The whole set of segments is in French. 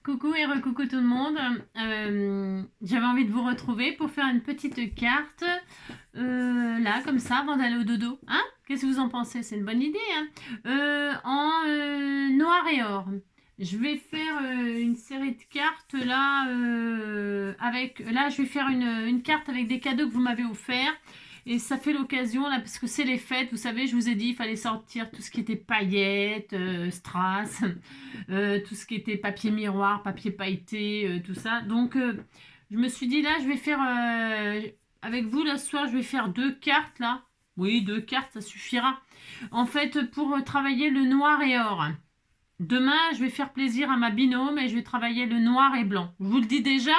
Coucou et recoucou tout le monde. J'avais envie de vous retrouver pour faire une petite carte, là, comme ça, avant d'aller au dodo. Hein? Qu'est-ce que vous en pensez? C'est une bonne idée, hein? En noir et or. Je vais faire une série de cartes là, là, je vais faire une carte avec des cadeaux que vous m'avez offerts. Et ça fait l'occasion, là, parce que c'est les fêtes, vous savez, je vous ai dit, il fallait sortir tout ce qui était paillettes, strass, tout ce qui était papier miroir, papier pailleté, tout ça. Donc, je me suis dit, là, je vais faire, avec vous, là, ce soir, je vais faire 2 cartes, là. Oui, 2 cartes, ça suffira. En fait, pour travailler le noir et or. Demain, je vais faire plaisir à ma binôme et je vais travailler le noir et blanc. Je vous le dis déjà,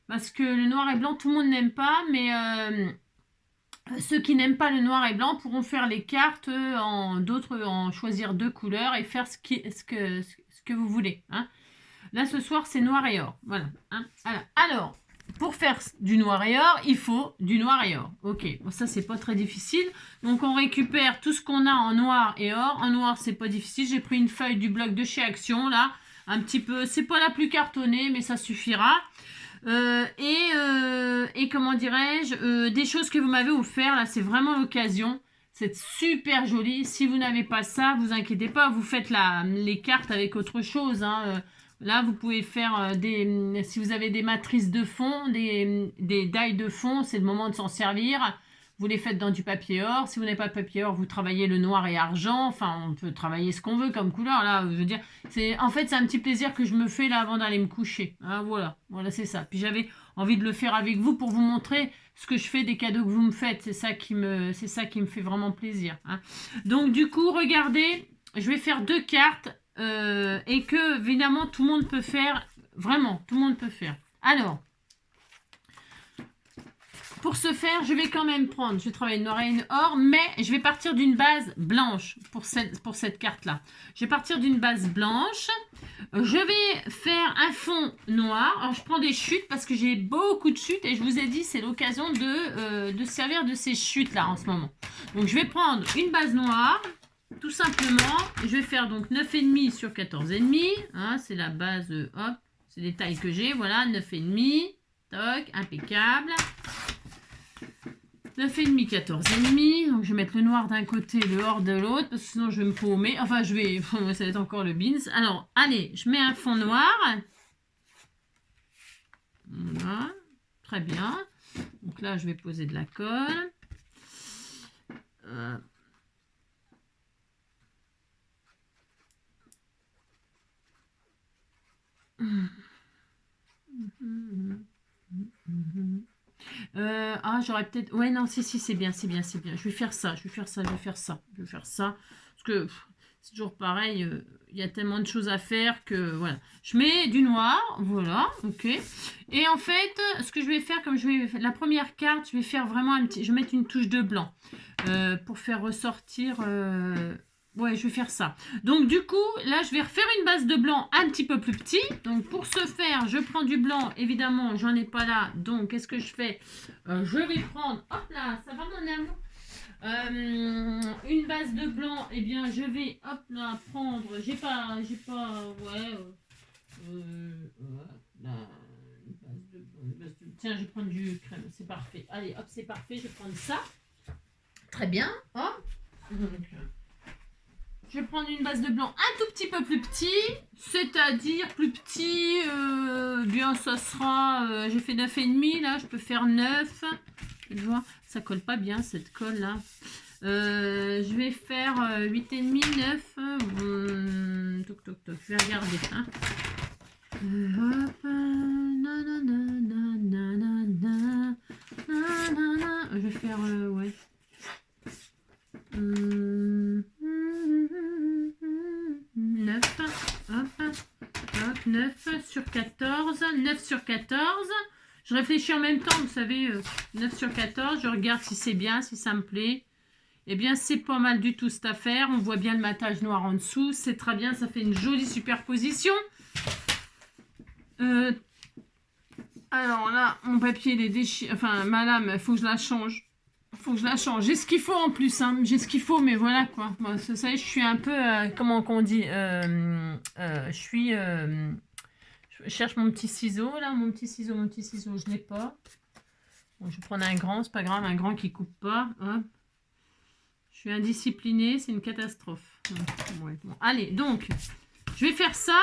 parce que le noir et blanc, tout le monde n'aime pas, mais ceux qui n'aiment pas le noir et blanc pourront faire les cartes en choisir 2 couleurs et faire ce que vous voulez. Hein. Là, ce soir, c'est noir et or. Voilà. Hein. Alors, pour faire du noir et or, il faut du noir et or. Ok, bon, ça, c'est pas très difficile. Donc, on récupère tout ce qu'on a en noir et or. En noir, c'est pas difficile. J'ai pris une feuille du bloc de chez Action, là. Un petit peu, c'est pas la plus cartonnée, mais ça suffira. Et comment dirais-je, des choses que vous m'avez offert là, c'est vraiment l'occasion. C'est super joli. Si vous n'avez pas ça, vous inquiétez pas, vous faites les cartes avec autre chose. Hein. Là, vous pouvez faire si vous avez des matrices de fond, des die de fond, c'est le moment de s'en servir. Vous les faites dans du papier or. Si vous n'avez pas de papier or, vous travaillez le noir et argent. Enfin, on peut travailler ce qu'on veut comme couleur. Là, je veux dire, en fait, c'est un petit plaisir que je me fais là avant d'aller me coucher. Hein, voilà, c'est ça. Puis j'avais envie de le faire avec vous pour vous montrer ce que je fais des cadeaux que vous me faites. C'est ça qui me fait vraiment plaisir. Hein. Donc du coup, regardez, je vais faire 2 cartes et que évidemment tout le monde peut faire. Vraiment, tout le monde peut faire. Alors. Pour ce faire, je vais quand même prendre, je vais travailler le noir et or, mais je vais partir d'une base blanche pour cette carte-là. Je vais partir d'une base blanche. Je vais faire un fond noir. Alors, je prends des chutes parce que j'ai beaucoup de chutes et je vous ai dit, c'est l'occasion de servir de ces chutes-là en ce moment. Donc, je vais prendre une base noire, tout simplement. Je vais faire donc 9,5 sur 14,5. Hein, c'est la base, hop, c'est les tailles que j'ai. Voilà, 9,5. Toc, impeccable. 9,5, 14,5. Donc, je vais mettre le noir d'un côté, le or de l'autre, parce que sinon, je vais me paumer. Enfin, ça va être encore le beans. Alors, allez, je mets un fond noir. Voilà. Très bien. Donc là, je vais poser de la colle. J'aurais peut-être... Ouais, non, si, c'est bien. Je vais faire ça. Parce que c'est toujours pareil, il y a tellement de choses à faire que, voilà. Je mets du noir, voilà, ok. Et en fait, ce que je vais faire, la première carte, je vais faire vraiment je vais mettre une touche de blanc pour faire ressortir... Ouais, je vais faire ça. Donc, du coup, là, je vais refaire une base de blanc un petit peu plus petit. Donc, pour ce faire, je prends du blanc. Évidemment, j'en ai pas là. Donc, qu'est-ce que je fais? Je vais prendre... Hop là, ça va mon amour? Une base de blanc. Eh bien, je vais, hop là, prendre... J'ai pas... Ouais... Là, tiens, je vais prendre du crème. C'est parfait. Allez, hop, c'est parfait. Je vais prendre ça. Très bien. Hop. Donc... Je vais prendre une base de blanc un tout petit peu plus petit, c'est-à-dire plus petit, bien ça sera, j'ai fait 9,5 là, je peux faire 9, je vois, ça colle pas bien cette colle là. Je vais faire 8,5, 9, toc toc toc, je vais regarder. Hein. Hop, je vais faire, ouais. 9, hop, 9 sur 14, 9 sur 14. Je réfléchis en même temps, vous savez, 9 sur 14, je regarde si c'est bien, si ça me plaît. Eh bien, c'est pas mal du tout cette affaire. On voit bien le matage noir en dessous, c'est très bien, ça fait une jolie superposition. Alors là, mon papier il est déchiré, enfin ma lame, il faut que je la change. J'ai ce qu'il faut en plus, hein. J'ai ce qu'il faut, mais voilà quoi. Bon, vous savez, je suis un peu, comment qu'on dit, je suis Je cherche mon petit ciseau, là, mon petit ciseau, je l'ai pas. Bon, je vais prendre un grand, c'est pas grave, un grand qui coupe pas. Hop. Je suis indisciplinée, c'est une catastrophe. Ouais, bon. Allez, donc, je vais faire ça.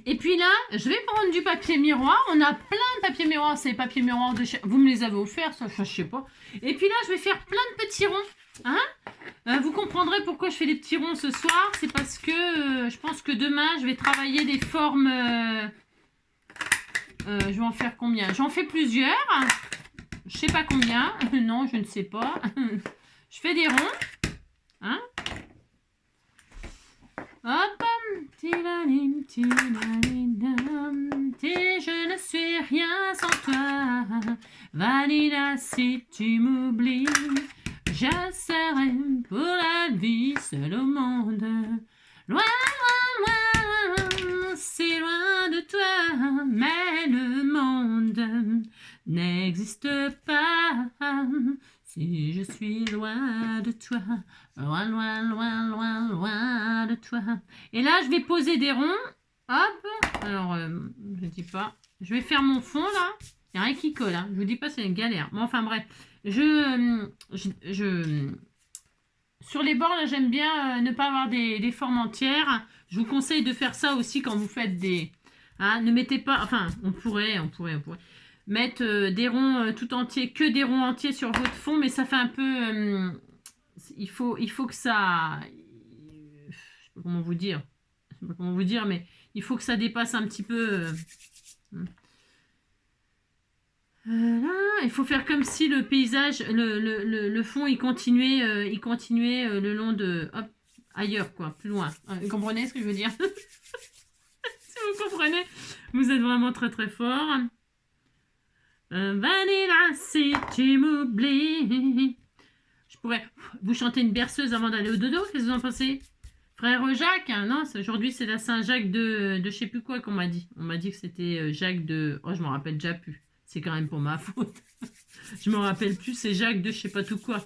Et puis là, je vais prendre du papier miroir. On a plein de papier miroir. C'est les papiers miroirs de chez... Vous me les avez offerts, ça, je sais pas. Et puis là, je vais faire plein de petits ronds. Hein, vous comprendrez pourquoi je fais des petits ronds ce soir. C'est parce que je pense que demain, je vais travailler des formes... je vais en faire combien? J'en fais plusieurs. Je sais pas combien. Non, je ne sais pas. Je fais des ronds. Hein? Hop. Tilalim, tilalinam, je ne suis rien sans toi. Vanilla, si tu m'oublies, je serai pour la vie seule au monde. Loin, loin, loin, si loin de toi, mais le monde n'existe pas. Si je suis loin de toi, loin, loin, loin, loin, loin de toi. Et là, je vais poser des ronds. Hop. Alors, je dis pas. Je vais faire mon fond, là. Il n'y a rien qui colle. Hein. Je vous dis pas, c'est une galère. Bon, enfin, bref. Sur les bords, là, j'aime bien ne pas avoir des formes entières. Je vous conseille de faire ça aussi quand vous faites des... Hein, ne mettez pas... Enfin, on pourrait mettre des ronds tout entiers, que des ronds entiers sur votre fond, mais ça fait un peu... il faut que ça... Je sais pas comment vous dire. Je sais pas comment vous dire, mais il faut que ça dépasse un petit peu... il faut faire comme si le paysage, le fond, il continuait le long de... Hop, ailleurs, quoi, plus loin. Vous comprenez ce que je veux dire? Si vous comprenez, vous êtes vraiment très très fort. Vanilla, si tu m'oublies. Je pourrais vous chanter une berceuse avant d'aller au dodo. Qu'est-ce que vous en pensez? Frère Jacques, hein, non, aujourd'hui c'est la Saint-Jacques de je sais plus quoi qu'on m'a dit. On m'a dit que c'était Jacques de... Oh, je m'en rappelle déjà plus. C'est quand même pour ma faute. Je m'en rappelle plus, c'est Jacques de je sais pas tout quoi.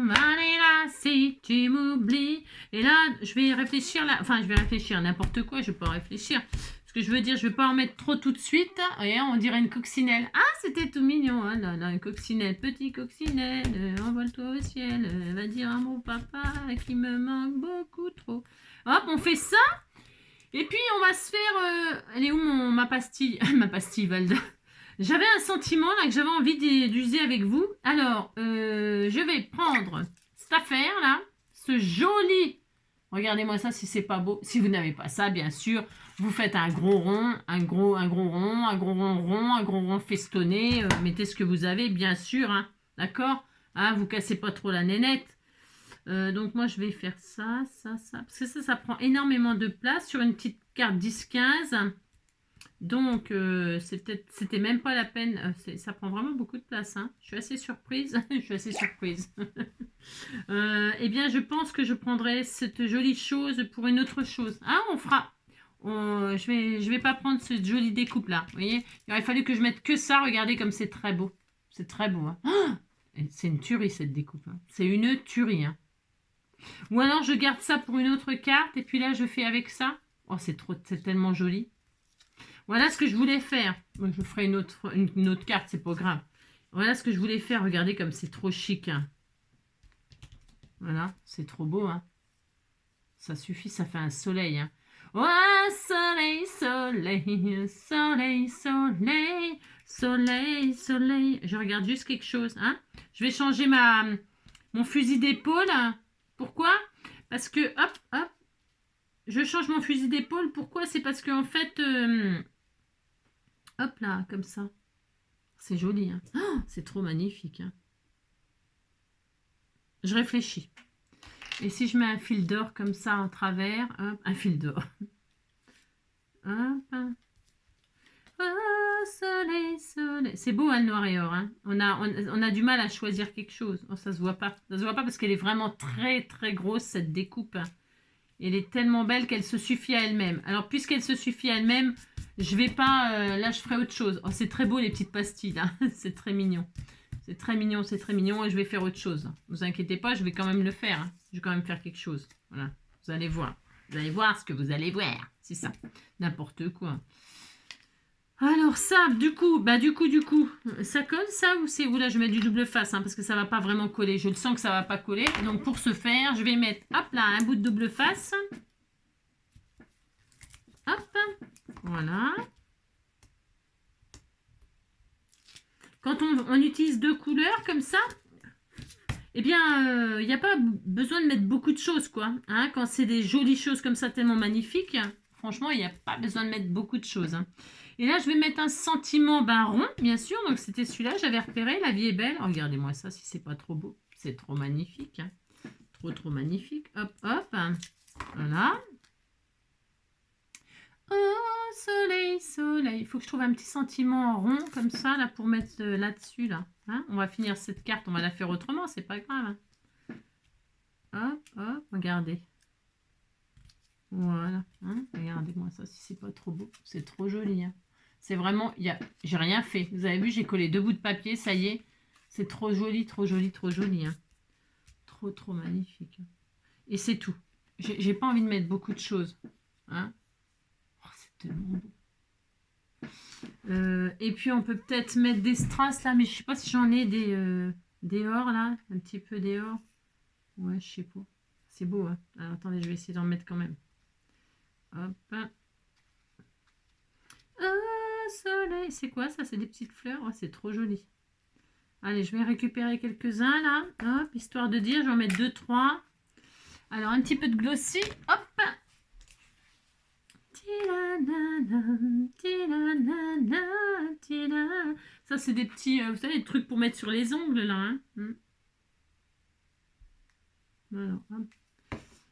Vanilla, si tu m'oublies. Et là, je vais réfléchir là. Enfin, je vais réfléchir n'importe quoi. Je vais pas réfléchir. Ce que je veux dire, je vais pas en mettre trop tout de suite. Voyez, on dirait une coccinelle. Ah, c'était tout mignon. Hein, là, une coccinelle. Petit coccinelle, envole-toi au ciel. Va dire à mon papa qui me manque beaucoup trop. Hop, on fait ça. Et puis, on va se faire... elle est où ma pastille? Ma pastille, Valda. J'avais un sentiment là que j'avais envie d'user avec vous. Alors, je vais prendre cette affaire là, ce joli. Regardez-moi ça si c'est pas beau. Si vous n'avez pas ça, bien sûr, vous faites un gros rond, un gros rond, un gros rond, un gros rond festonné. Mettez ce que vous avez, bien sûr, hein, d'accord. Hein, vous cassez pas trop la nénette. Donc moi je vais faire ça, parce que ça prend énormément de place sur une petite carte 10-15. Donc, c'était même pas la peine. Ça prend vraiment beaucoup de place. Hein. Je suis assez surprise. Je suis assez surprise. Eh bien, je pense que je prendrai cette jolie chose pour une autre chose. Hein, on fera... je vais pas prendre cette jolie découpe là. Vous voyez, il aurait fallu que je mette que ça. Regardez comme c'est très beau. C'est très beau. Hein. Oh, c'est une tuerie cette découpe. Hein. C'est une tuerie. Hein. Ou alors, je garde ça pour une autre carte. Et puis là, je fais avec ça. Oh, c'est tellement joli. Voilà ce que je voulais faire. Je ferai une autre carte, c'est pas grave. Voilà ce que je voulais faire. Regardez comme c'est trop chic. Hein. Voilà, c'est trop beau. Hein. Ça suffit, ça fait un soleil. Hein. Oh, soleil, soleil, soleil, soleil, soleil, soleil. Je regarde juste quelque chose. Hein. Je vais changer mon fusil d'épaule. Pourquoi? Parce que, hop, hop. Je change mon fusil d'épaule. Pourquoi? C'est parce qu'en fait... hop là, comme ça. C'est joli. Hein. Oh, c'est trop magnifique. Hein. Je réfléchis. Et si je mets un fil d'or comme ça en travers, hop, un fil d'or. Hop. Oh, soleil, soleil. C'est beau, hein, le noir et or. Hein. On a du mal à choisir quelque chose. Oh, ça se voit pas. Ça se voit pas parce qu'elle est vraiment très, très grosse, cette découpe. Hein. Elle est tellement belle qu'elle se suffit à elle-même. Alors, puisqu'elle se suffit à elle-même, je vais pas... là, je ferai autre chose. Oh, c'est très beau, les petites pastilles, là. C'est très mignon. C'est très mignon et je vais faire autre chose. Ne vous inquiétez pas, je vais quand même le faire. Hein. Je vais quand même faire quelque chose. Voilà, vous allez voir. Vous allez voir ce que vous allez voir. C'est ça, n'importe quoi. Alors ça, du coup, ça colle ça ou c'est... Oula, je vais mettre du double face, hein, parce que ça va pas vraiment coller. Je le sens que ça va pas coller. Donc pour ce faire, je vais mettre, hop là, un bout de double face. Hop, voilà. Quand on utilise deux couleurs comme ça, eh bien, il n'y a pas besoin de mettre beaucoup de choses, quoi. Hein, quand c'est des jolies choses comme ça, tellement magnifiques, franchement, il n'y a pas besoin de mettre beaucoup de choses. Hein. Et là, je vais mettre un sentiment rond, bien sûr. Donc, c'était celui-là, j'avais repéré. La vie est belle. Regardez-moi ça, si c'est pas trop beau. C'est trop magnifique. Hein. Trop magnifique. Hop, hop. Voilà. Oh, soleil, soleil. Il faut que je trouve un petit sentiment rond comme ça, là, pour mettre là-dessus, là. Hein, on va finir cette carte, on va la faire autrement, c'est pas grave. Hein. Hop, hop, regardez. Voilà. Hein, regardez-moi ça, si c'est pas trop beau. C'est trop joli. Hein. C'est vraiment... J'ai rien fait. Vous avez vu, j'ai collé deux bouts de papier, ça y est. C'est trop joli, trop joli, trop joli. Hein. Trop magnifique. Et c'est tout. J'ai pas envie de mettre beaucoup de choses. Hein. Tellement beau. Et puis on peut peut-être mettre des strass là, mais je sais pas si j'en ai des ors là, un petit peu des ors. Ouais, je sais pas. C'est beau, hein. Alors attendez, je vais essayer d'en mettre quand même. Hop. Oh, soleil. C'est quoi ça? C'est des petites fleurs. Ouais, c'est trop joli. Allez, je vais récupérer quelques-uns là. Hop, histoire de dire, je vais en mettre 2-3. Alors un petit peu de glossy. Hop. Ça, c'est des petits, vous savez, des trucs pour mettre sur les ongles, là. Hein. Voilà.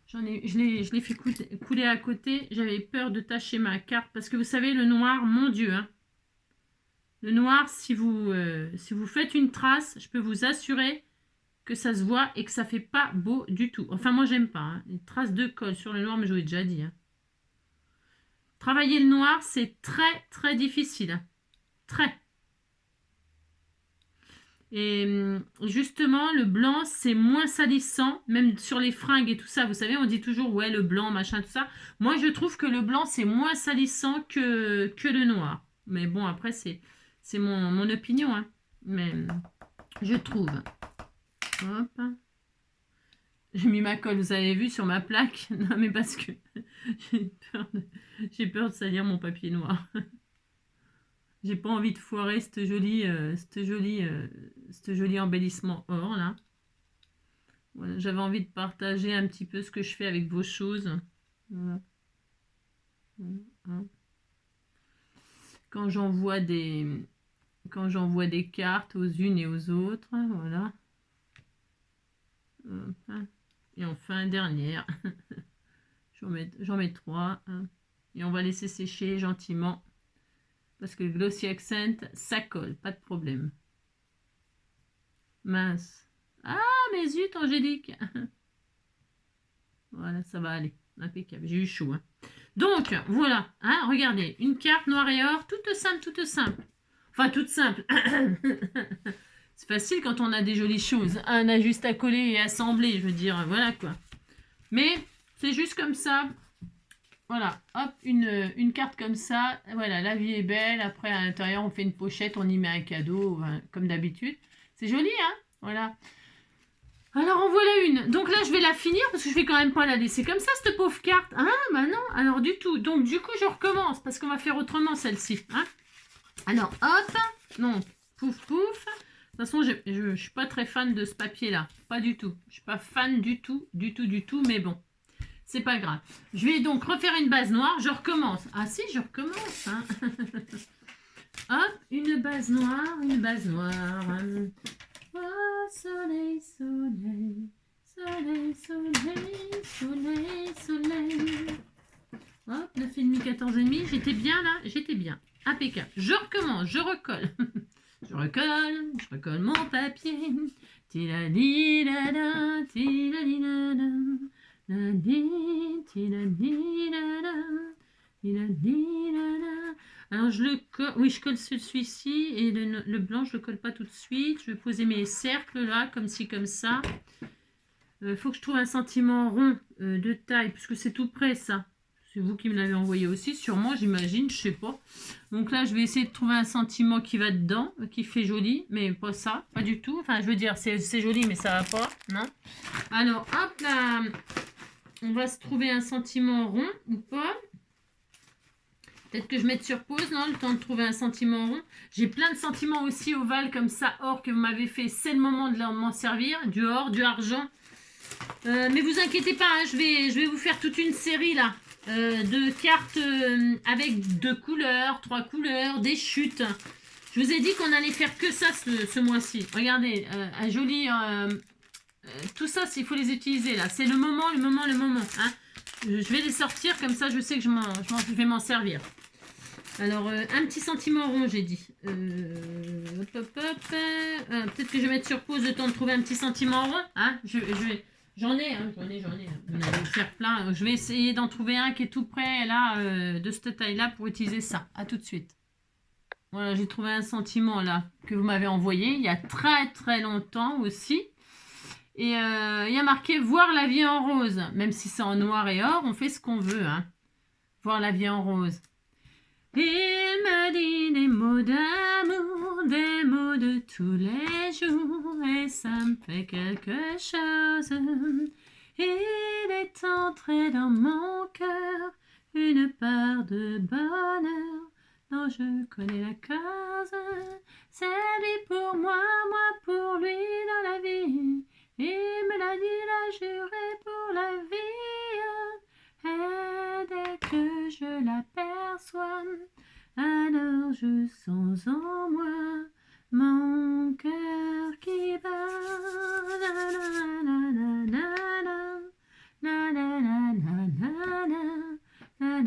Je l'ai fait couler à côté. J'avais peur de tacher ma carte. Parce que vous savez, le noir, mon Dieu. Hein. Le noir, si vous faites une trace, je peux vous assurer que ça se voit et que ça fait pas beau du tout. Enfin, moi, j'aime pas. Hein. Les traces de colle sur le noir, mais je vous l'ai déjà dit. Hein. Travailler le noir, c'est très difficile. Très. Et justement, le blanc, c'est moins salissant, même sur les fringues et tout ça. Vous savez, on dit toujours, ouais, le blanc, machin, tout ça. Moi, je trouve que le blanc, c'est moins salissant que le noir. Mais bon, après, c'est mon opinion. Hein. Mais je trouve. Hop. J'ai mis ma colle, vous avez vu, sur ma plaque. Non, mais parce que j'ai peur de salir mon papier noir. J'ai pas envie de foirer ce joli embellissement or, là. Voilà, j'avais envie de partager un petit peu ce que je fais avec vos choses. Voilà. Quand j'envoie des cartes aux unes et aux autres, voilà. Et enfin, dernière. J'en mets 3. Hein. Et on va laisser sécher gentiment. Parce que le Glossy Accent, ça colle, pas de problème. Mince. Ah, mais zut, Angélique. Voilà, ça va aller. Impeccable. J'ai eu chaud. Hein. Donc, voilà. Hein, regardez, une carte noir et or, toute simple. Enfin, toute simple. C'est facile quand on a des jolies choses. On a juste à coller et assembler, je veux dire, voilà quoi. Mais c'est juste comme ça. Voilà, hop, une carte comme ça. Voilà, la vie est belle. Après, à l'intérieur, on fait une pochette, on y met un cadeau, comme d'habitude. C'est joli, hein? Voilà. Alors, en voilà une. Donc là, je vais la finir parce que je vais quand même pas la laisser comme ça, cette pauvre carte. Ah, bah non, alors du tout. Donc, du coup, je recommence parce qu'on va faire autrement, celle-ci. Hein. Alors, hop. Non, pouf. De toute façon, je suis pas très fan de ce papier-là. Pas du tout. Je suis pas fan du tout. Mais bon. C'est pas grave. Je vais donc refaire une base noire. Je recommence. Ah si, je recommence. Hein. Hop, une base noire. Oh, soleil. Hop, 9,5, 14,5. J'étais bien là. J'étais bien. Impeccable. Je recommence. Je recolle. Je recolle mon papier. Tiladidada, tiladidada. Alors, je le colle. Oui, je colle celui-ci et le blanc, je le colle pas tout de suite. Je vais poser mes cercles là, comme ci, comme ça. Faut que je trouve un sentiment rond de taille, puisque c'est tout près ça. C'est vous qui me l'avez envoyé aussi, sûrement, j'imagine, je sais pas. Donc là, je vais essayer de trouver un sentiment qui va dedans, qui fait joli, mais pas ça, pas du tout. Enfin, je veux dire, c'est joli, mais ça va pas, non. Alors, hop là, on va se trouver un sentiment rond ou pas. Peut-être que je mette sur pause, non, le temps de trouver un sentiment rond. J'ai plein de sentiments aussi ovales comme ça, or que vous m'avez fait. C'est le moment de m'en servir. Du or, du argent. Mais vous inquiétez pas, hein, je vais vous faire toute une série là. De cartes avec 2 couleurs, 3 couleurs, des chutes. Je vous ai dit qu'on allait faire que ça ce mois-ci. Regardez, un joli... tout ça, il faut les utiliser là. C'est le moment. Hein. Je vais les sortir, comme ça je sais que je vais m'en servir. Alors, un petit sentiment rond, j'ai dit. Peut-être que je vais mettre sur pause le temps de trouver un petit sentiment rond. Hein. J'en ai. Vous allez faire plein. Je vais essayer d'en trouver un qui est tout près là, de cette taille-là pour utiliser ça. À tout de suite. Voilà, j'ai trouvé un sentiment là que vous m'avez envoyé il y a très très longtemps aussi. Et il y a marqué « Voir la vie en rose ». Même si c'est en noir et or, on fait ce qu'on veut. Hein. Voir la vie en rose. Il me dit des mots d'amour, des mots de tous les jours, et ça me fait quelque chose. Il est entré dans mon cœur une part de bonheur dont je connais la cause. C'est lui pour moi, moi pour lui dans la vie. Il me l'a dit, l'a juré pour la vie. Et dès que je l'aperçois, alors je sens en moi mon cœur qui bat. La la la la la la la la la la la la la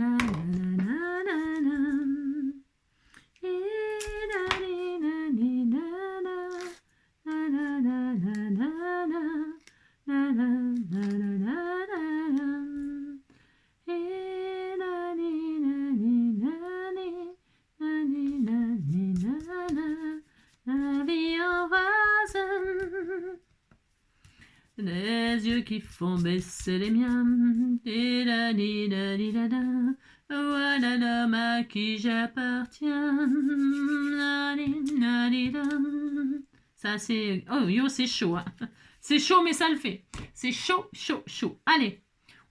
les yeux qui font baisser les miens. Voilà l'homme à qui j'appartiens. Ça c'est... Oh yo, c'est chaud. Hein. C'est chaud mais ça le fait. C'est chaud, chaud, chaud. Allez,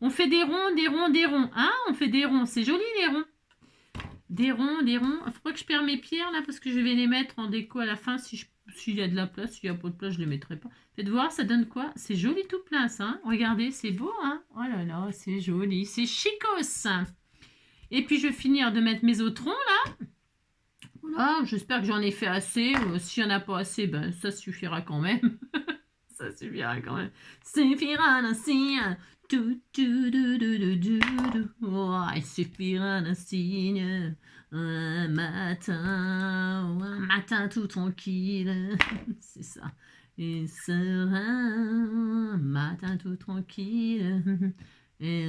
on fait des ronds, des ronds, des ronds. Hein, on fait des ronds. C'est joli les ronds. Des ronds, des ronds. Il faudra que je perde mes pierres là parce que je vais les mettre en déco à la fin s'il y a de la place. S'il n'y a pas de place, je ne les mettrai pas. Faites voir, ça donne quoi? C'est joli tout plein ça. Hein. Regardez, c'est beau. Hein. Oh là là, c'est joli. C'est chicos. Et puis je vais finir de mettre mes autres ronds là. Voilà, j'espère que j'en ai fait assez. S'il n'y en a pas assez, ben ça suffira quand même. Ça suffira quand même. Suffira ainsi. Oh, il suffira d'un signe. Un matin tout tranquille. C'est ça. Il sera un matin tout tranquille. Et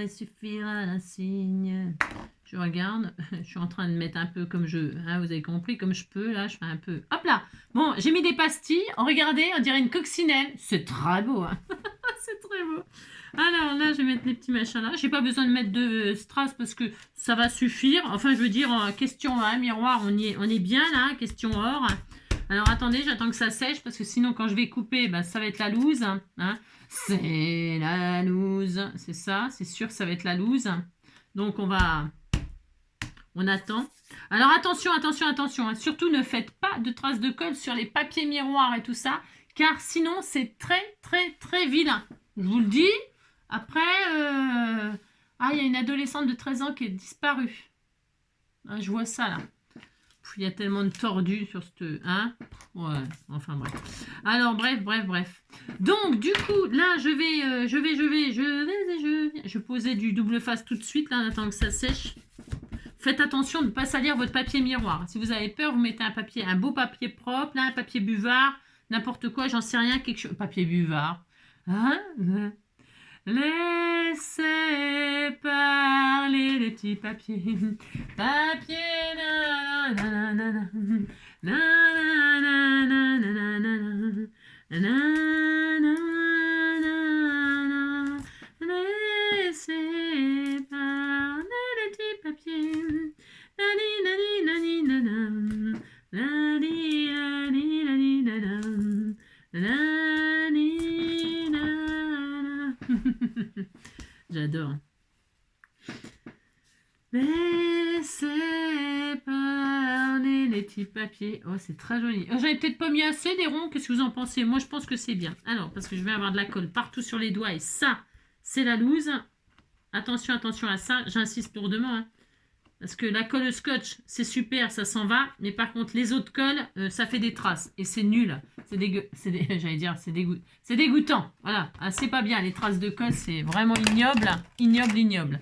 il suffira d'un signe. Je regarde, je suis en train de mettre un peu comme je... Hein, vous avez compris, comme je peux, là, je fais un peu... Hop là. Bon, j'ai mis des pastilles. Regardez, on dirait une coccinelle. C'est très beau, hein. C'est très beau. Alors là, je vais mettre les petits machins là. J'ai pas besoin de mettre de strass parce que ça va suffire. Enfin, je veux dire, en question hein, miroir, on est bien là, question or. Alors attendez, j'attends que ça sèche parce que sinon, quand je vais couper, bah, ça va être la loose. Hein. C'est la loose. C'est ça, c'est sûr, ça va être la loose. Donc, on attend. Alors attention, attention, attention. Hein. Surtout ne faites pas de traces de colle sur les papiers miroirs et tout ça. Car sinon, c'est très, très, très vilain. Je vous le dis. Après, il y a une adolescente de 13 ans qui est disparue. Ah, je vois ça là. Il y a tellement de tordus sur ce... Hein ouais, enfin bref. Alors, bref. Donc, du coup, là, je vais poser du double face tout de suite, là, en attendant que ça sèche. Faites attention de ne pas salir votre papier miroir. Si vous avez peur, vous mettez un beau papier propre, là, un papier buvard, n'importe quoi, j'en sais rien, quelque chose. Papier buvard. Hein Laissez parler les petits papiers. Papier, nanana, nanana, nanana, nanana, laissez parler les petits papiers. Nani, nani, nani, nanam, nani, nani, nani, nanam, nani, nanana. J'adore. Laissez parler les petits papiers. Oh, c'est très joli. Oh, j'avais peut-être pas mis assez des ronds. Qu'est-ce que vous en pensez? Moi, je pense que c'est bien. Alors, parce que je vais avoir de la colle partout sur les doigts. Et ça, c'est la loose. Attention, attention à ça. J'insiste lourdement. Hein. Parce que la colle scotch, c'est super, ça s'en va. Mais par contre, les autres colles, ça fait des traces. Et c'est nul. C'est j'allais dire, c'est dégoûtant. Voilà. Ah, c'est pas bien. Les traces de colle, c'est vraiment ignoble. Ignoble, ignoble.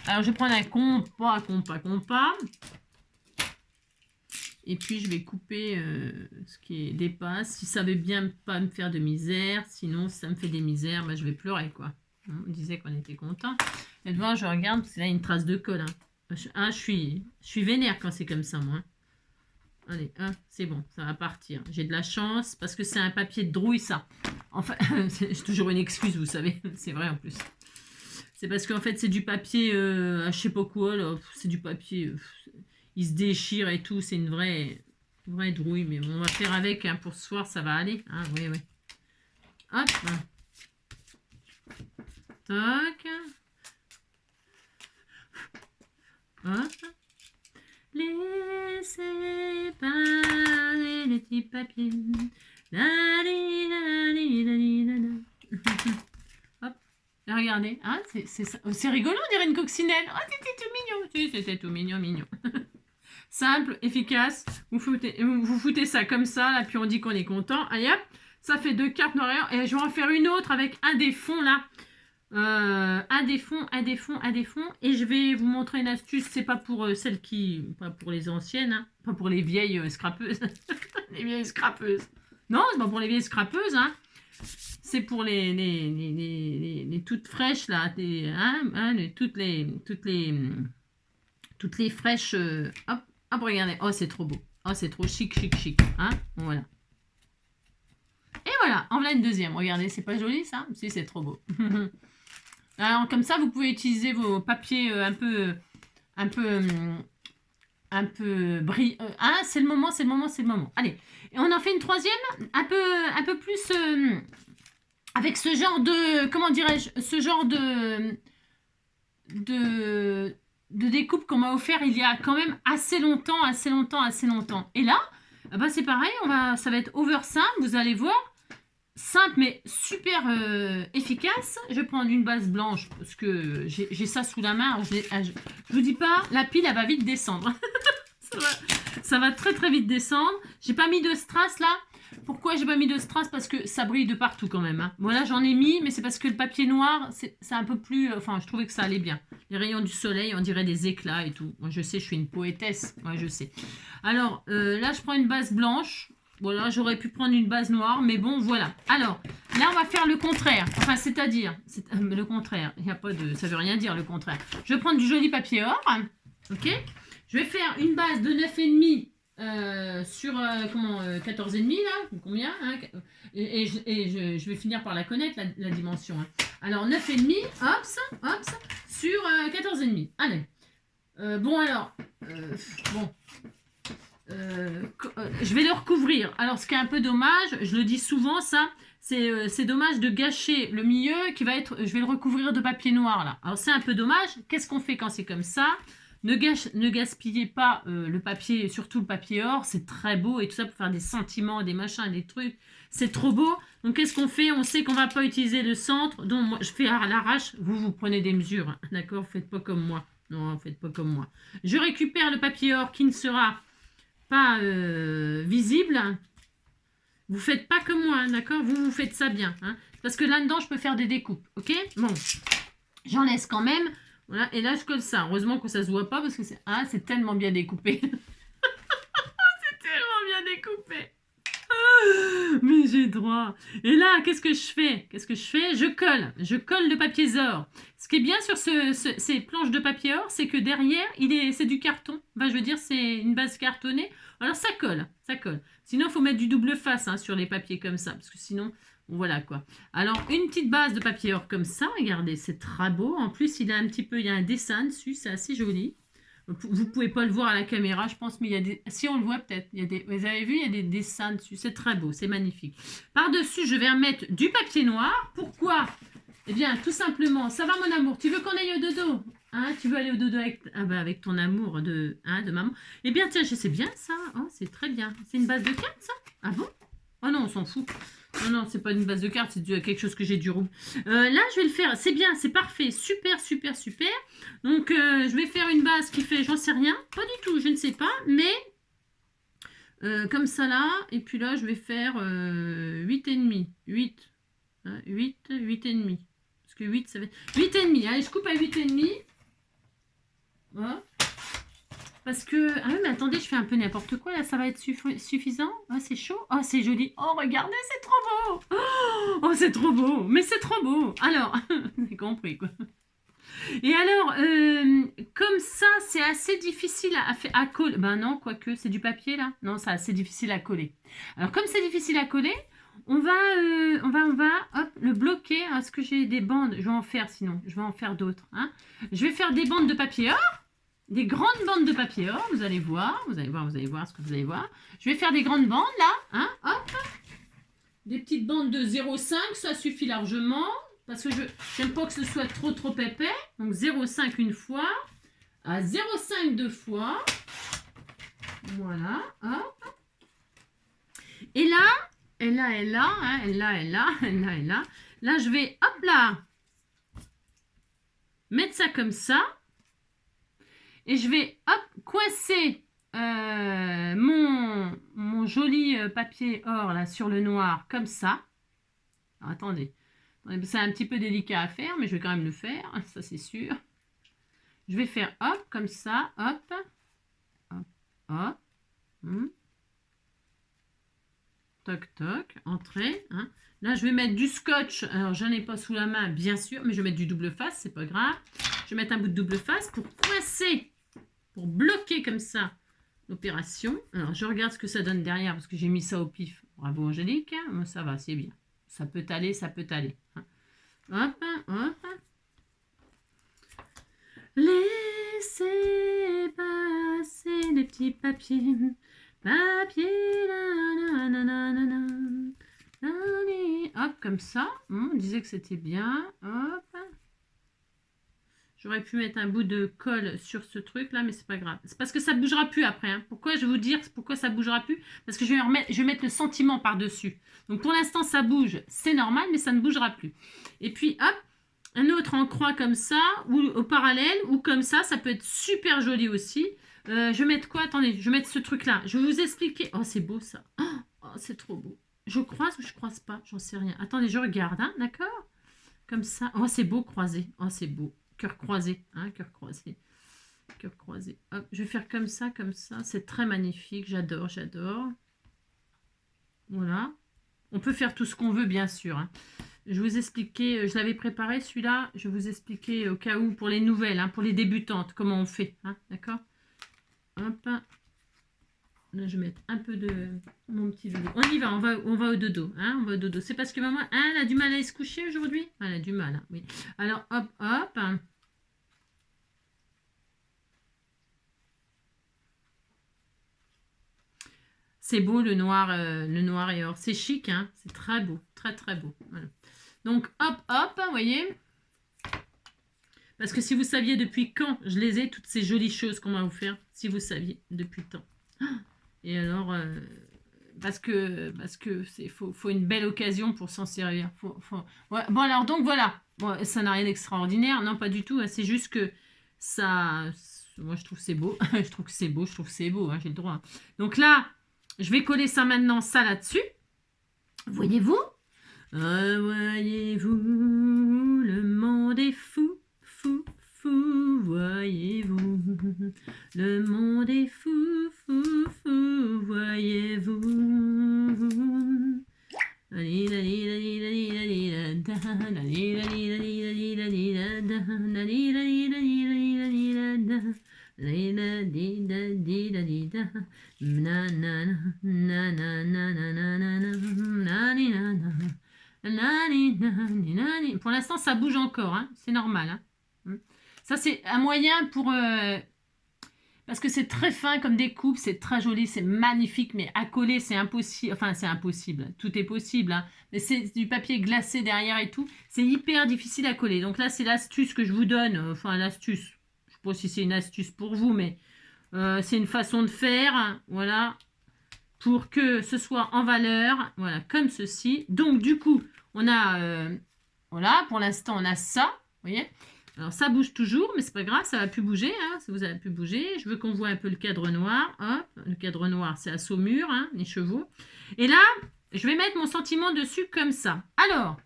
Alors, je vais prendre un compas. Et puis, je vais couper ce qui est dépasse. Si ça veut bien pas me faire de misère. Sinon, si ça me fait des misères, bah, je vais pleurer, quoi. On disait qu'on était content. Et devant, je regarde, parce que là, il y a une trace de colle. Hein. Ah, je suis vénère quand c'est comme ça, moi. Allez, hein, c'est bon, ça va partir. J'ai de la chance parce que c'est un papier de drouille, ça. Enfin, c'est toujours une excuse, vous savez. C'est vrai, en plus. C'est parce qu'en fait, c'est du papier, je sais pas quoi, là. C'est du papier, il se déchire et tout. C'est une vraie drouille. Mais bon, on va faire avec, hein, pour ce soir, ça va aller. Hein, oui, oui. Hop. Toc. Hop. Laissez parler les petits papiers. Hop. Et regardez. Hein, c'est rigolo, on dirait une coccinelle. Oh, c'était tout mignon. Si, c'était tout mignon, mignon. Simple, efficace. Vous foutez ça comme ça, là, puis on dit qu'on est content. Allez hop. Ça fait 2 cartes noires. Et je vais en faire une autre avec un des fonds, là. Un des fonds, et je vais vous montrer une astuce. C'est pas pour celles pas pour les anciennes, hein, pas pour les vieilles scrapeuses. Les vieilles scrapeuses. Non, c'est pas pour les vieilles scrapeuses, hein. C'est pour les toutes fraîches là, toutes les fraîches. Hop, regardez. Oh, c'est trop beau. Oh, c'est trop chic, hein. Bon, voilà. Et voilà, en voilà une deuxième. Regardez, c'est pas joli ça? Si, c'est trop beau. Alors, comme ça, vous pouvez utiliser vos papiers un peu brillant. Ah, c'est le moment. Allez, et on en fait une troisième, un peu plus avec ce genre de, comment dirais-je, ce genre de découpe qu'on m'a offert il y a quand même assez longtemps. Et là, bah, c'est pareil, ça va être over simple, vous allez voir. Simple mais super efficace. Je vais prendre une base blanche parce que j'ai ça sous la main. Je vous dis pas, la pile elle va vite descendre. ça va très très vite descendre. J'ai pas mis de strass là. Pourquoi j'ai pas mis de strass? Parce que ça brille de partout quand même. Hein. Voilà, j'en ai mis, mais c'est parce que le papier noir, c'est un peu plus... Enfin, je trouvais que ça allait bien. Les rayons du soleil, on dirait des éclats et tout. Moi, je sais, je suis une poétesse. Moi, je sais. Alors, là, je prends une base blanche. Voilà, j'aurais pu prendre une base noire, mais bon, voilà. Alors, là, on va faire le contraire. Enfin, c'est-à-dire, le contraire. Il n'y a pas de... Ça veut rien dire, le contraire. Je vais prendre du joli papier or. Ok. Je vais faire une base de 9,5 sur 14,5 là, combien hein, et je vais finir par la connaître, la dimension. Hein. Alors, 9,5, hops, sur 14,5. Allez. Bon, alors, je vais le recouvrir. Alors, ce qui est un peu dommage, je le dis souvent, ça, c'est dommage de gâcher le milieu qui va être... Je vais le recouvrir de papier noir, là. Alors, c'est un peu dommage. Qu'est-ce qu'on fait quand c'est comme ça? Ne gaspillez pas le papier, surtout le papier or. C'est très beau et tout ça pour faire des sentiments, des machins, des trucs. C'est trop beau. Donc, qu'est-ce qu'on fait? On sait qu'on va pas utiliser le centre. Donc, moi, je fais à l'arrache. Vous prenez des mesures. Hein. D'accord? Faites pas comme moi. Non, faites pas comme moi. Je récupère le papier or qui ne sera pas visible. Vous faites pas comme moi, hein, d'accord? Vous faites ça bien. Hein, parce que là-dedans, je peux faire des découpes. Ok? Bon. J'en laisse quand même. Voilà, et là, je colle ça. Heureusement que ça se voit pas parce que c'est tellement bien découpé. C'est tellement bien découpé. Mais j'ai droit. Et là, qu'est-ce que je fais? Qu'est-ce que je fais? Je colle. Je colle le papier Zor. Ce qui est bien sur ces planches de papier or, c'est que derrière, c'est du carton. Enfin, je veux dire, c'est une base cartonnée. Alors, ça colle. Ça colle. Sinon, il faut mettre du double face hein, sur les papiers comme ça. Parce que sinon, voilà quoi. Alors, une petite base de papier or comme ça. Regardez, c'est très beau. En plus, il y a un dessin dessus. C'est assez joli. Vous pouvez pas le voir à la caméra, je pense, mais il y a des... Si on le voit peut-être, vous avez vu, il y a des dessins dessus. C'est très beau, c'est magnifique. Par-dessus, je vais remettre du papier noir. Pourquoi? Eh bien, tout simplement, ça va mon amour, tu veux qu'on aille au dodo hein? Tu veux aller au dodo avec ton amour de maman? Eh bien, tiens, je sais bien ça. Oh, c'est très bien. C'est une base de cartes, ça? Ah bon? Oh non, on s'en fout. Non, non, c'est pas une base de cartes, c'est quelque chose que j'ai du roux. Là, je vais le faire. C'est bien, c'est parfait. Super, super, super. Donc, je vais faire une base qui fait, j'en sais rien. Pas du tout, je ne sais pas. Mais, comme ça là. Et puis là, je vais faire 8,5. 8. 8,5. Parce que 8, ça fait 8,5. Allez, je coupe à 8,5. Voilà. Parce que... Ah oui, mais attendez, je fais un peu n'importe quoi, là, ça va être suffisant. Oh, c'est chaud. Oh, c'est joli. Oh, regardez, c'est trop beau. Oh, c'est trop beau. Mais c'est trop beau. Alors, vous avez compris, quoi. Et alors, comme ça, c'est assez difficile à coller. Ben non, quoique, c'est du papier, là. Non, c'est assez difficile à coller. Alors, comme c'est difficile à coller, on va hop, le bloquer. Est-ce que j'ai des bandes? Je vais en faire, sinon. Je vais en faire d'autres. Hein. Je vais faire des bandes de papier or. Des grandes bandes de papier or, vous allez voir ce que vous allez voir. Je vais faire des grandes bandes là, hein, hop. Des petites bandes de 0,5, ça suffit largement. Parce que je n'aime pas que ce soit trop épais. Donc 0,5 une fois, à 0,5 deux fois. Voilà, hop. Et là, hein, là, je vais, hop là, mettre ça comme ça. Et je vais, hop, coincer mon joli papier or là sur le noir, comme ça. Alors, attendez, c'est un petit peu délicat à faire, mais je vais quand même le faire, ça c'est sûr. Je vais faire, hop, comme ça, hop, hop, hop. Toc, toc, entrée. Hein. Là, je vais mettre du scotch. Alors, j'en ai pas sous la main, bien sûr, mais je vais mettre du double face, c'est pas grave. Je vais mettre un bout de double face pour coincer, pour bloquer comme ça l'opération. Alors, je regarde ce que ça donne derrière, parce que j'ai mis ça au pif. Bravo, Angélique. Moi, ça va, c'est bien. Ça peut aller, ça peut aller. Hein. Hop, hop. Laissez passer les petits papiers. Papier, hop, comme ça. On disait que c'était bien. Hop. J'aurais pu mettre un bout de colle sur ce truc-là, mais c'est pas grave. C'est parce que ça ne bougera plus après. Hein. Pourquoi je vais vous dire pourquoi ça ne bougera plus? Parce que je vais mettre le sentiment par-dessus. Donc pour l'instant, ça bouge. C'est normal, mais ça ne bougera plus. Et puis, hop, un autre en croix comme ça, ou au parallèle, ou comme ça. Ça peut être super joli aussi. Je vais mettre quoi? Attendez, je vais mettre ce truc-là. Je vais vous expliquer. Oh, c'est beau ça. Oh, c'est trop beau. Je croise ou je croise pas? J'en sais rien. Attendez, je regarde, hein, d'accord? Comme ça. Oh, c'est beau croisé. Oh, c'est beau. Cœur croisé, hein, cœur croisé. Cœur croisé. Hop, je vais faire comme ça, comme ça. C'est très magnifique. J'adore, j'adore. Voilà. On peut faire tout ce qu'on veut, bien sûr. Hein. Je vous expliquais, je l'avais préparé celui-là. Je vais vous expliquer au cas où pour les nouvelles, hein, pour les débutantes, comment on fait. Hein, d'accord? Hop. Là, je vais mettre un peu de mon petit dodo. On y va, on va au dodo. Hein, on va au dodo. C'est parce que maman, hein, elle a du mal à aller se coucher aujourd'hui. Elle a du mal, hein, oui. Alors, hop, hop. C'est beau le noir et or. C'est chic, hein. C'est très beau, très très beau. Voilà. Donc, hop, hop, vous voyez. Parce que si vous saviez depuis quand je les ai, toutes ces jolies choses qu'on va vous faire, si vous saviez depuis tant. Et alors, parce que faut une belle occasion pour s'en servir. Ouais. Bon, alors, donc voilà. Bon, ça n'a rien d'extraordinaire. Non, pas du tout. Hein. C'est juste que ça... Moi, je trouve c'est beau. Je trouve que c'est beau. Hein, j'ai le droit. Donc là, je vais coller ça maintenant, ça là-dessus. Voyez-vous? Voyez-vous, le monde est fou, fou, fou, voyez-vous. Le monde est fou, fou, fou, voyez-vous. Pour l'instant, ça bouge encore, hein. C'est normal. Hein. Ça, c'est un moyen pour... parce que c'est très fin comme découpe, c'est très joli, c'est magnifique, mais à coller, c'est impossible. Enfin, c'est impossible. Tout est possible, hein. Mais c'est du papier glacé derrière et tout. C'est hyper difficile à coller. Donc là, c'est l'astuce que je vous donne. Enfin, l'astuce. Je ne sais pas si c'est une astuce pour vous, mais c'est une façon de faire. Hein, voilà. Pour que ce soit en valeur. Voilà, comme ceci. Donc, du coup, on a... voilà, pour l'instant, on a ça. Vous voyez ? Alors, ça bouge toujours, mais c'est pas grave, ça va plus bouger. Hein, ça vous a plus bouger. Je veux qu'on voit un peu le cadre noir. Hop, le cadre noir, c'est à Saumur, hein, les chevaux. Et là, je vais mettre mon sentiment dessus comme ça. Alors,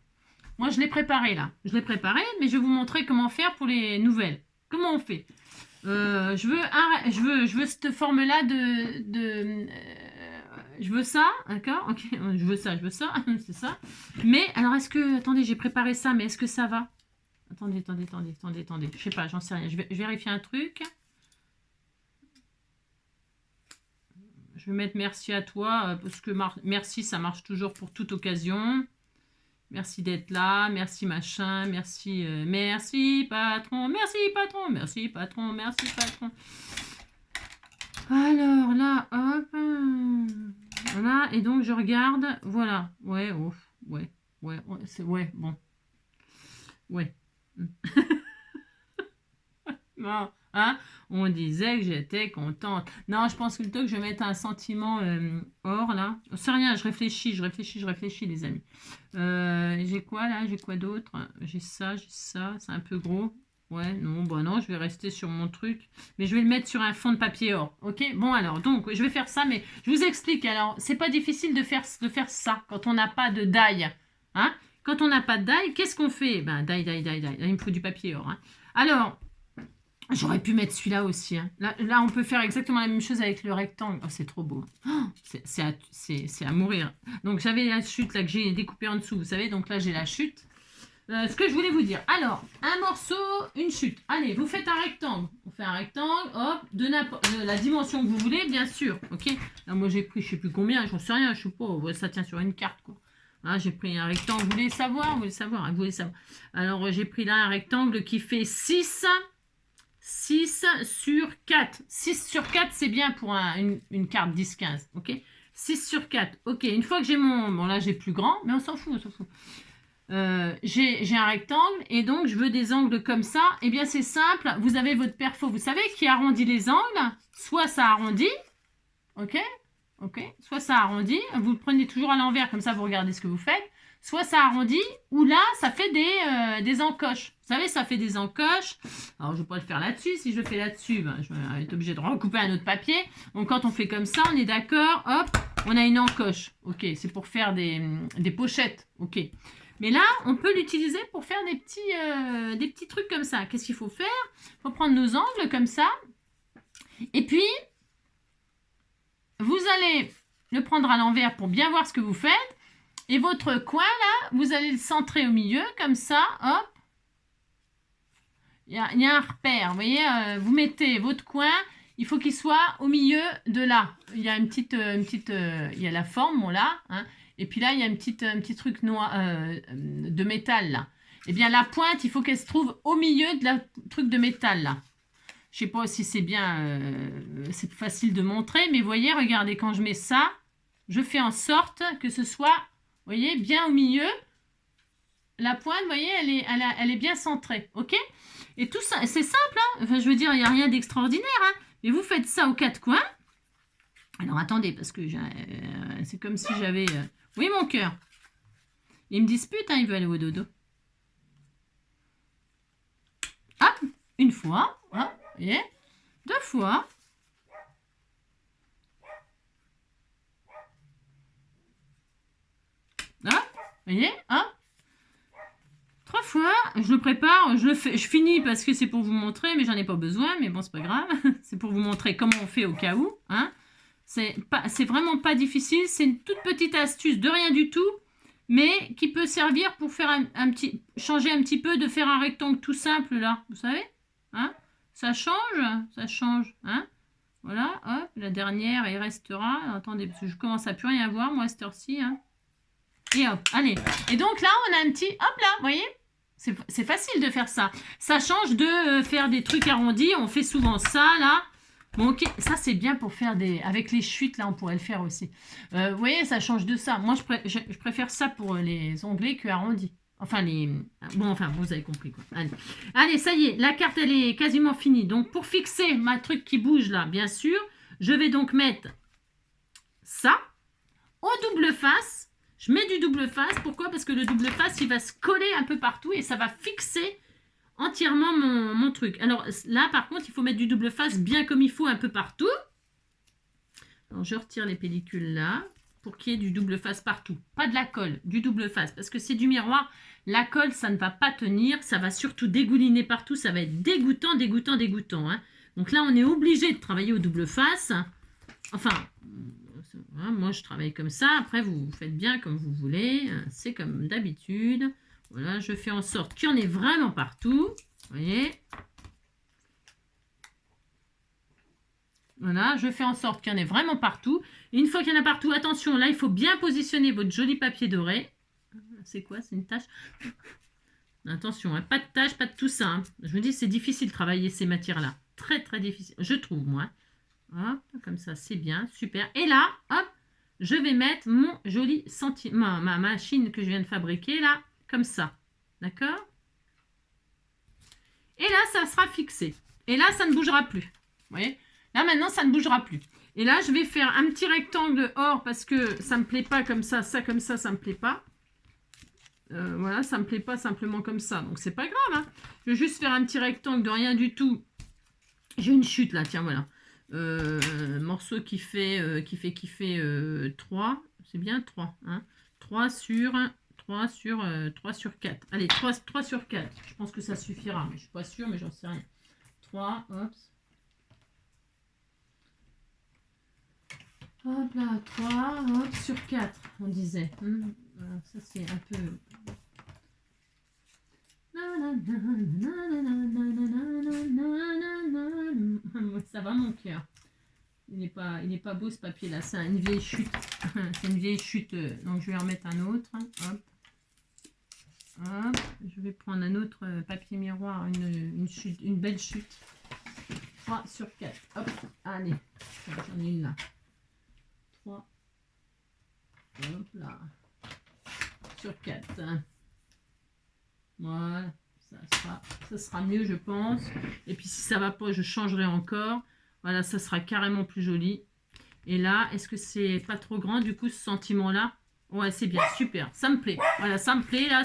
moi, je l'ai préparé là. Je l'ai préparé, mais je vais vous montrer comment faire pour les nouvelles. Comment on fait je veux cette forme-là je veux ça, d'accord? Ok, je veux ça, c'est ça. Mais, alors, est-ce que... Attendez, j'ai préparé ça, mais est-ce que ça va? Attendez. Je sais pas, j'en sais rien. Je vais vérifier un truc. Je vais mettre merci à toi, parce que merci, ça marche toujours pour toute occasion. Merci d'être là, merci machin, merci, merci patron, merci patron, merci patron, merci patron. Alors là, hop. Voilà, et donc je regarde, voilà. Ouais, ouf, ouais, c'est, ouais, bon. Ouais. Non, hein? On disait que j'étais contente. Non, je pense plutôt que je vais mettre un sentiment or, là. C'est rien, je réfléchis, les amis. J'ai quoi, là? J'ai quoi d'autre? J'ai ça, c'est un peu gros. Ouais, non, bah non, je vais rester sur mon truc. Mais je vais le mettre sur un fond de papier or, ok? Bon, alors, donc, je vais faire ça, mais je vous explique. Alors, c'est pas difficile de faire ça quand on n'a pas de die, hein? Quand on n'a pas de die, qu'est-ce qu'on fait? Ben, die. Là, il me faut du papier or, hein. Alors... J'aurais pu mettre celui-là aussi. Hein. Là, on peut faire exactement la même chose avec le rectangle. Oh, c'est trop beau. Oh, c'est à mourir. Donc, j'avais la chute là que j'ai découpée en dessous, vous savez. Donc là, j'ai la chute. Ce que je voulais vous dire. Alors, un morceau, une chute. Allez, vous faites un rectangle. On fait un rectangle, hop, de la dimension que vous voulez, bien sûr. Ok. Là, moi, j'ai pris, je sais plus combien, j'en sais rien, je sais pas. Ça tient sur une carte, quoi. Hein, j'ai pris un rectangle. Vous voulez savoir? Alors, j'ai pris là un rectangle qui fait 6 sur 4. 6 sur 4, c'est bien pour une carte 10-15. Ok, 6 sur 4. Ok, une fois que j'ai mon... Bon, là, j'ai plus grand, mais on s'en fout. J'ai un rectangle, et donc, je veux des angles comme ça. Eh bien, c'est simple. Vous avez votre perfo, vous savez, qui arrondit les angles. Soit ça arrondit. Ok. Soit ça arrondit. Vous le prenez toujours à l'envers, comme ça, vous regardez ce que vous faites. Soit ça arrondit, ou là, ça fait des encoches. Vous savez, ça fait des encoches. Alors, je ne vais pas le faire là-dessus. Si je le fais là-dessus, ben, je vais être obligée de recouper un autre papier. Donc, quand on fait comme ça, on est d'accord. Hop, on a une encoche. Ok, c'est pour faire des pochettes. Ok. Mais là, on peut l'utiliser pour faire des petits trucs comme ça. Qu'est-ce qu'il faut faire? Il faut prendre nos angles comme ça. Et puis, vous allez le prendre à l'envers pour bien voir ce que vous faites. Et votre coin, là, vous allez le centrer au milieu, comme ça, hop. Il y a un repère, vous voyez, vous mettez votre coin, il faut qu'il soit au milieu de là. Il y a il y a la forme, bon, là, hein, et puis là, il y a un petit truc noir, de métal, là. Eh bien, la pointe, il faut qu'elle se trouve au milieu de la truc de métal, là. Je sais pas si c'est bien, c'est facile de montrer, mais vous voyez, regardez, quand je mets ça, je fais en sorte que ce soit... Vous voyez, bien au milieu, la pointe, vous voyez, elle est bien centrée, ok? Et tout ça, c'est simple, hein? Enfin, je veux dire, il n'y a rien d'extraordinaire, hein? Mais vous faites ça aux quatre coins. Alors, attendez, parce que c'est comme si j'avais... Oui, mon cœur. Il me dispute, hein, il veut aller au dodo. Hop, une fois, hop, vous voyez? 2 fois. Hop, vous voyez, hop. 3 fois, je le prépare, je finis parce que c'est pour vous montrer, mais j'en ai pas besoin, mais bon, c'est pas grave. C'est pour vous montrer comment on fait au cas où, hein. C'est vraiment pas difficile, c'est une toute petite astuce de rien du tout, mais qui peut servir pour faire changer un petit peu, de faire un rectangle tout simple, là, vous savez, hein, ça change, hein, voilà, hop, la dernière, il restera, alors, attendez, parce que je commence à plus rien voir, moi, à cette heure-ci, hein, et hop, allez, et donc là, on a un petit, hop là, vous voyez, c'est facile de faire ça, ça change de faire des trucs arrondis, on fait souvent ça, là. Bon, ok, ça c'est bien pour faire des... Avec les chutes, là, on pourrait le faire aussi. Vous voyez, ça change de ça. Moi, je préfère ça pour les onglets que arrondi. Enfin, les... Bon, enfin, vous avez compris, quoi. Allez. Allez, ça y est, la carte, elle est quasiment finie. Donc, pour fixer ma truc qui bouge, là, bien sûr, je vais donc mettre ça au double face. Je mets du double face. Pourquoi? Parce que le double face, il va se coller un peu partout et ça va fixer entièrement mon truc. Alors là, par contre, il faut mettre du double face bien comme il faut un peu partout. Alors, je retire les pellicules là pour qu'il y ait du double face partout. Pas de la colle, du double face. Parce que c'est du miroir. La colle, ça ne va pas tenir. Ça va surtout dégouliner partout. Ça va être dégoûtant, dégoûtant, dégoûtant. Hein. Donc là, on est obligé de travailler au double face. Enfin, moi, je travaille comme ça. Après, vous faites bien comme vous voulez. C'est comme d'habitude. Voilà, je fais en sorte qu'il y en ait vraiment partout. Vous voyez? Voilà, je fais en sorte qu'il y en ait vraiment partout. Et une fois qu'il y en a partout, attention, là, il faut bien positionner votre joli papier doré. C'est quoi? C'est une tache? Attention, hein, pas de tache, pas de tout ça. Hein. Je me dis, c'est difficile de travailler ces matières-là. Très, très difficile. Je trouve, moi. Hop, comme ça, c'est bien. Super. Et là, hop, je vais mettre mon joli ma machine que je viens de fabriquer, là. Comme ça, d'accord? Et là, ça sera fixé. Et là, ça ne bougera plus. Vous voyez? Là, maintenant, ça ne bougera plus. Et là, je vais faire un petit rectangle or parce que ça ne me plaît pas comme ça comme ça ne me plaît pas. Voilà, ça ne me plaît pas simplement comme ça. Donc, c'est pas grave. Hein. Je vais juste faire un petit rectangle de rien du tout. J'ai une chute là, tiens, voilà. Morceau qui fait 3. C'est bien 3. Hein. 3 sur 4. Allez, 3 sur 4. Je pense que ça suffira, mais je ne suis pas sûre, mais j'en sais rien. 3, hop. Hop là, 3, hop, sur 4, on disait. Voilà, ça c'est un peu... Ça va mon cœur. Il n'est pas beau ce papier là, c'est une vieille chute. C'est une vieille chute, donc je vais en mettre un autre. Hop. Hop. Je vais prendre un autre papier miroir, une belle chute. 3 sur 4. Hop, allez, j'en ai une là. 3. Hop là. Sur 4. Voilà, ça sera mieux, je pense. Et puis si ça va pas, je changerai encore. Voilà, ça sera carrément plus joli. Et là, est-ce que c'est pas trop grand du coup ce sentiment-là? Ouais, c'est bien, super, ça me plaît. Voilà, ça me plaît là,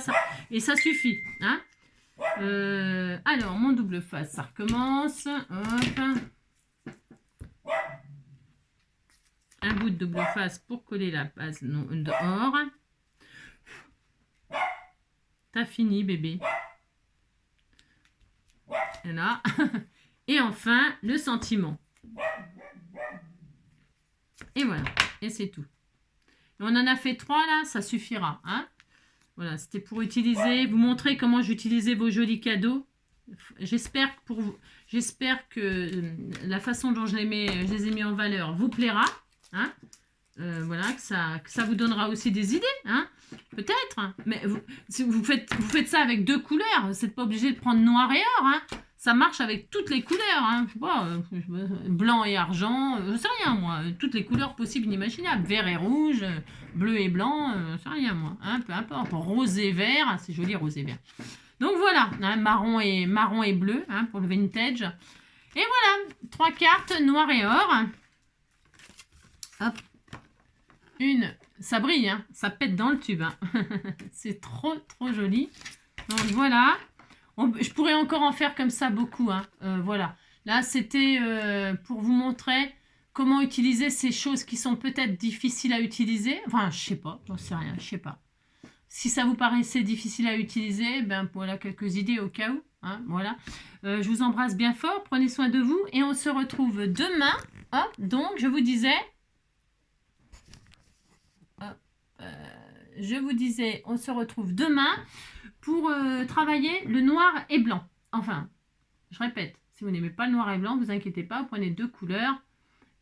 et ça suffit. Hein. Alors, mon double face, ça recommence. Hop. Un bout de double face pour coller la base dehors. T'as fini, bébé. Et là. Et enfin, le sentiment. Et voilà. Et c'est tout. Et on en a fait 3 là, ça suffira. Hein. Voilà, c'était pour vous montrer comment j'utilisais vos jolis cadeaux. J'espère que la façon dont je les ai mis en valeur vous plaira. Hein. Voilà, que ça vous donnera aussi des idées, hein, peut-être. Hein. Mais si vous faites ça avec 2 couleurs, vous n'êtes pas obligé de prendre noir et or. Hein. Ça marche avec toutes les couleurs. Hein. Je sais pas, blanc et argent, je sais rien moi. Toutes les couleurs possibles et inimaginables. Vert et rouge, bleu et blanc, je sais rien moi. Hein, peu importe. Rose et vert, c'est joli rose et vert. Donc voilà, hein, marron et bleu hein, pour le vintage. Et voilà, 3 cartes noir et or. Hop. Ça brille, hein, ça pète dans le tube. Hein. C'est trop, trop joli. Donc voilà. Je pourrais encore en faire comme ça beaucoup. Hein. Voilà. Là, c'était pour vous montrer comment utiliser ces choses qui sont peut-être difficiles à utiliser. Enfin, je sais pas, j'en sais rien, je sais pas. Si ça vous paraissait difficile à utiliser, ben voilà quelques idées au cas où. Hein, voilà. Je vous embrasse bien fort, prenez soin de vous et on se retrouve demain. Hein, donc, je vous disais... je vous disais, on se retrouve demain pour travailler le noir et blanc. Enfin, je répète, si vous n'aimez pas le noir et blanc, ne vous inquiétez pas, vous prenez 2 couleurs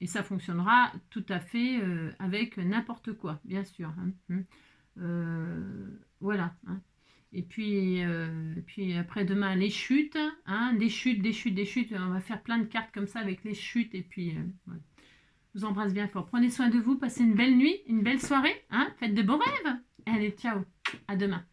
et ça fonctionnera tout à fait avec n'importe quoi, bien sûr. Voilà. Et puis après-demain, les chutes. Des chutes, des chutes, des chutes. On va faire plein de cartes comme ça avec les chutes. Et puis, voilà. Je vous embrasse bien fort. Prenez soin de vous, passez une belle nuit, une belle soirée. Faites de beaux rêves. Allez, ciao. À demain.